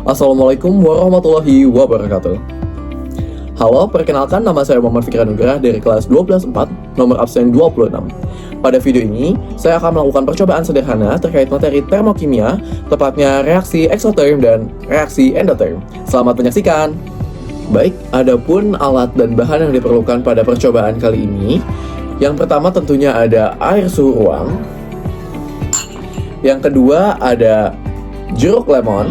Assalamualaikum warahmatullahi wabarakatuh. Halo, perkenalkan nama saya Muhammad Fikri Anugrah dari kelas 12-4, nomor absen 26. Pada video ini, saya akan melakukan percobaan sederhana terkait materi termokimia, tepatnya reaksi eksoterm dan reaksi endoterm. Selamat menyaksikan! Baik, adapun alat dan bahan yang diperlukan pada percobaan kali ini, yang pertama tentunya ada air suhu ruang, yang kedua ada jeruk lemon,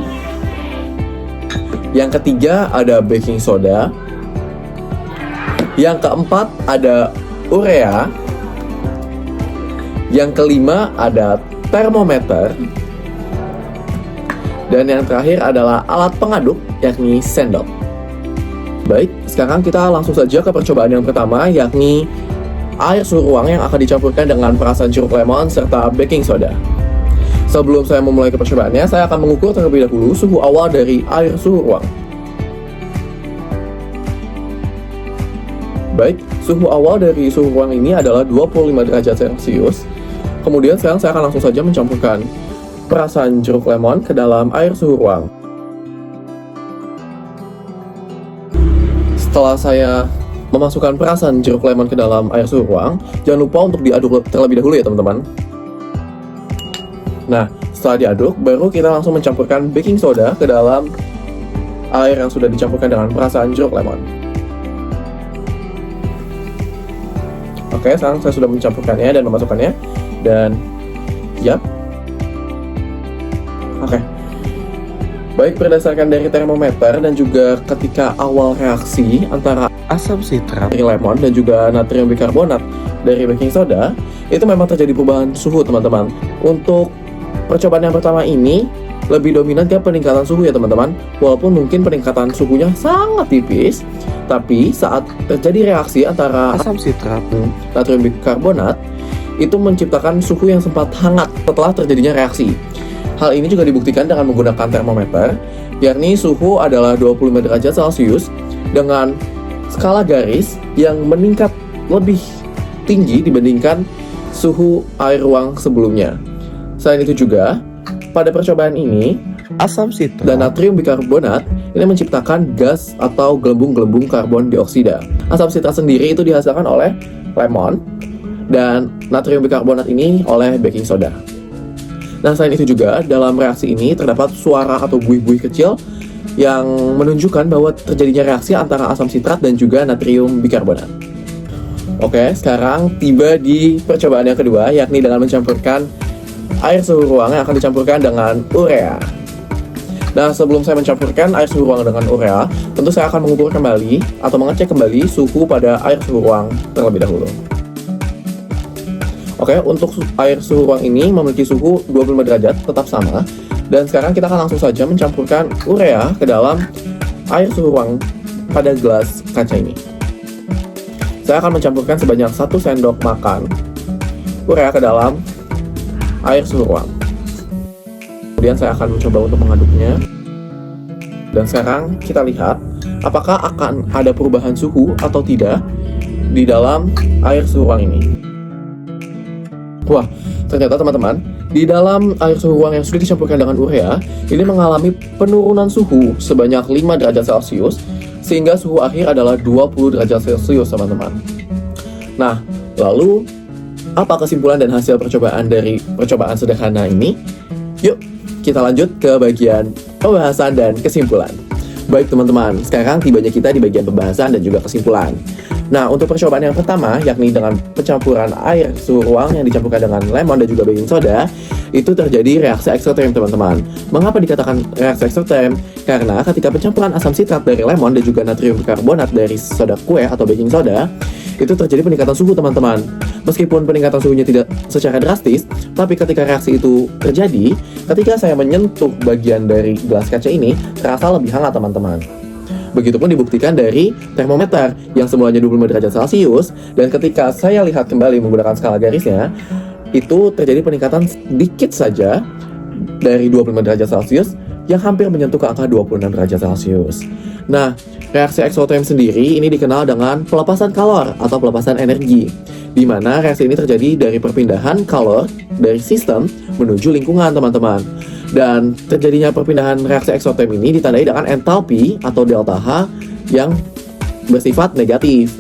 yang ketiga ada baking soda, yang keempat ada urea, yang kelima ada termometer, dan yang terakhir adalah alat pengaduk yakni sendok. Baik, sekarang kita langsung saja ke percobaan yang pertama yakni air suhu ruang yang akan dicampurkan dengan perasan jeruk lemon serta baking soda. Sebelum saya memulai ke percobaannya, saya akan mengukur terlebih dahulu suhu awal dari air suhu ruang. Baik, suhu awal dari suhu ruang ini adalah 25 derajat Celcius. Kemudian sekarang saya akan langsung saja mencampurkan perasan jeruk lemon ke dalam air suhu ruang. Setelah saya memasukkan perasan jeruk lemon ke dalam air suhu ruang, jangan lupa untuk diaduk terlebih dahulu ya teman-teman. Nah, setelah diaduk, baru kita langsung mencampurkan baking soda ke dalam air yang sudah dicampurkan dengan perasan jeruk lemon. Oke, sekarang saya sudah mencampurkannya dan memasukkannya. Dan, yap. Oke. Baik, berdasarkan dari termometer dan juga ketika awal reaksi antara asam sitrat dari lemon dan juga natrium bikarbonat dari baking soda, itu memang terjadi perubahan suhu teman-teman. Untuk percobaan yang pertama ini lebih dominan ke peningkatan suhu ya teman-teman. Walaupun mungkin peningkatan suhunya sangat tipis, tapi saat terjadi reaksi antara asam sitrat dan natrium bikarbonat, itu menciptakan suhu yang sempat hangat setelah terjadinya reaksi. Hal ini juga dibuktikan dengan menggunakan termometer, yakni suhu adalah 25 derajat Celcius dengan skala garis yang meningkat lebih tinggi dibandingkan suhu air ruang sebelumnya. Selain itu juga, pada percobaan ini, asam sitrat dan natrium bikarbonat ini menciptakan gas atau gelembung-gelembung karbon dioksida. Asam sitrat sendiri itu dihasilkan oleh lemon, dan natrium bikarbonat ini oleh baking soda. Nah, selain itu juga, dalam reaksi ini terdapat suara atau buih-buih kecil yang menunjukkan bahwa terjadinya reaksi antara asam sitrat dan juga natrium bikarbonat. Oke, sekarang tiba di percobaan yang kedua, yakni dengan mencampurkan air suhu ruang yang akan dicampurkan dengan urea. Nah, sebelum saya mencampurkan air suhu ruang dengan urea, tentu saya akan mengukur kembali atau mengecek kembali suhu pada air suhu ruang terlebih dahulu. Oke, untuk air suhu ruang ini memiliki suhu 25 derajat tetap sama. Dan sekarang kita akan langsung saja mencampurkan urea ke dalam air suhu ruang pada gelas kaca ini. Saya akan mencampurkan sebanyak 1 sendok makan urea ke dalam air suhu ruang. Kemudian saya akan mencoba untuk mengaduknya. Dan sekarang kita lihat apakah akan ada perubahan suhu atau tidak di dalam air suhu ruang ini. Wah, ternyata teman-teman, di dalam air suhu ruang yang sudah dicampurkan dengan urea, ini mengalami penurunan suhu sebanyak 5 derajat Celcius, sehingga suhu akhir adalah 20 derajat Celcius, teman-teman. Nah, lalu apa kesimpulan dan hasil percobaan dari percobaan sederhana ini? Yuk, kita lanjut ke bagian pembahasan dan kesimpulan. Baik teman-teman, sekarang tibanya kita di bagian pembahasan dan juga kesimpulan. Nah, untuk percobaan yang pertama, yakni dengan pencampuran air suhu ruang yang dicampurkan dengan lemon dan juga baking soda, itu terjadi reaksi eksoterm teman-teman. Mengapa dikatakan reaksi eksoterm? Karena ketika pencampuran asam sitrat dari lemon dan juga natrium bikarbonat dari soda kue atau baking soda, itu terjadi peningkatan suhu teman-teman. Meskipun peningkatan suhunya tidak secara drastis, tapi ketika reaksi itu terjadi, ketika saya menyentuh bagian dari gelas kaca ini, terasa lebih hangat teman-teman. Begitupun dibuktikan dari termometer yang semulanya 25 derajat Celcius, dan ketika saya lihat kembali menggunakan skala garisnya, itu terjadi peningkatan sedikit saja dari 25 derajat Celcius yang hampir menyentuh ke angka 26 derajat Celcius. Nah, reaksi eksoterm sendiri ini dikenal dengan pelepasan kalor atau pelepasan energi, di mana reaksi ini terjadi dari perpindahan kalor dari sistem menuju lingkungan, teman-teman. Dan terjadinya perpindahan reaksi eksoterm ini ditandai dengan entalpi atau delta H yang bersifat negatif.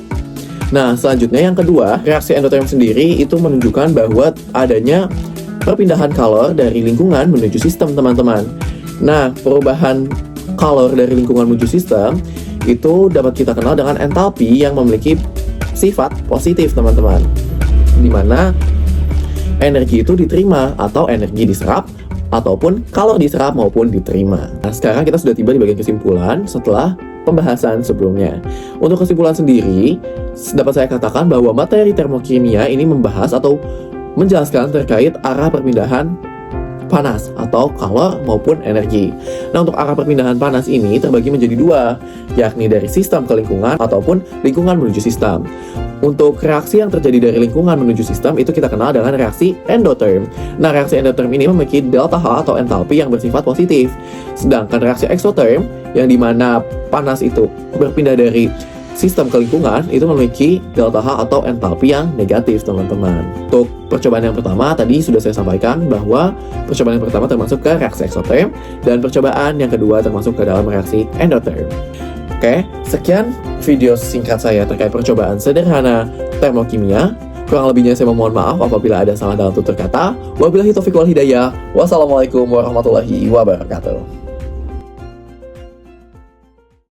Nah, selanjutnya yang kedua, reaksi endoterm sendiri itu menunjukkan bahwa adanya perpindahan kalor dari lingkungan menuju sistem, teman-teman. Nah, perubahan kalor dari lingkungan menuju sistem itu dapat kita kenal dengan entalpi yang memiliki sifat positif, teman-teman. Di mana energi itu diterima atau energi diserap ataupun kalor diserap maupun diterima. Nah, sekarang kita sudah tiba di bagian kesimpulan setelah pembahasan sebelumnya. Untuk kesimpulan sendiri, dapat saya katakan bahwa materi termokimia ini membahas atau menjelaskan terkait arah perpindahan panas atau kalor maupun energi. Nah, untuk arah perpindahan panas ini terbagi menjadi dua, yakni dari sistem ke lingkungan ataupun lingkungan menuju sistem. Untuk reaksi yang terjadi dari lingkungan menuju sistem itu kita kenal dengan reaksi endotherm. Nah, reaksi endotherm ini memiliki delta H atau entalpi yang bersifat positif. Sedangkan reaksi exotherm yang dimana panas itu berpindah dari sistem ke lingkungan itu memiliki delta H atau entalpi yang negatif, teman-teman. Untuk percobaan yang pertama tadi sudah saya sampaikan bahwa percobaan yang pertama termasuk ke reaksi exotherm dan percobaan yang kedua termasuk ke dalam reaksi endotherm. Oke, sekian video singkat saya terkait percobaan sederhana termokimia. Kurang lebihnya saya memohon maaf apabila ada salah dalam tutur kata. Wabillahi taufiq wal hidayah. Wassalamualaikum warahmatullahi wabarakatuh.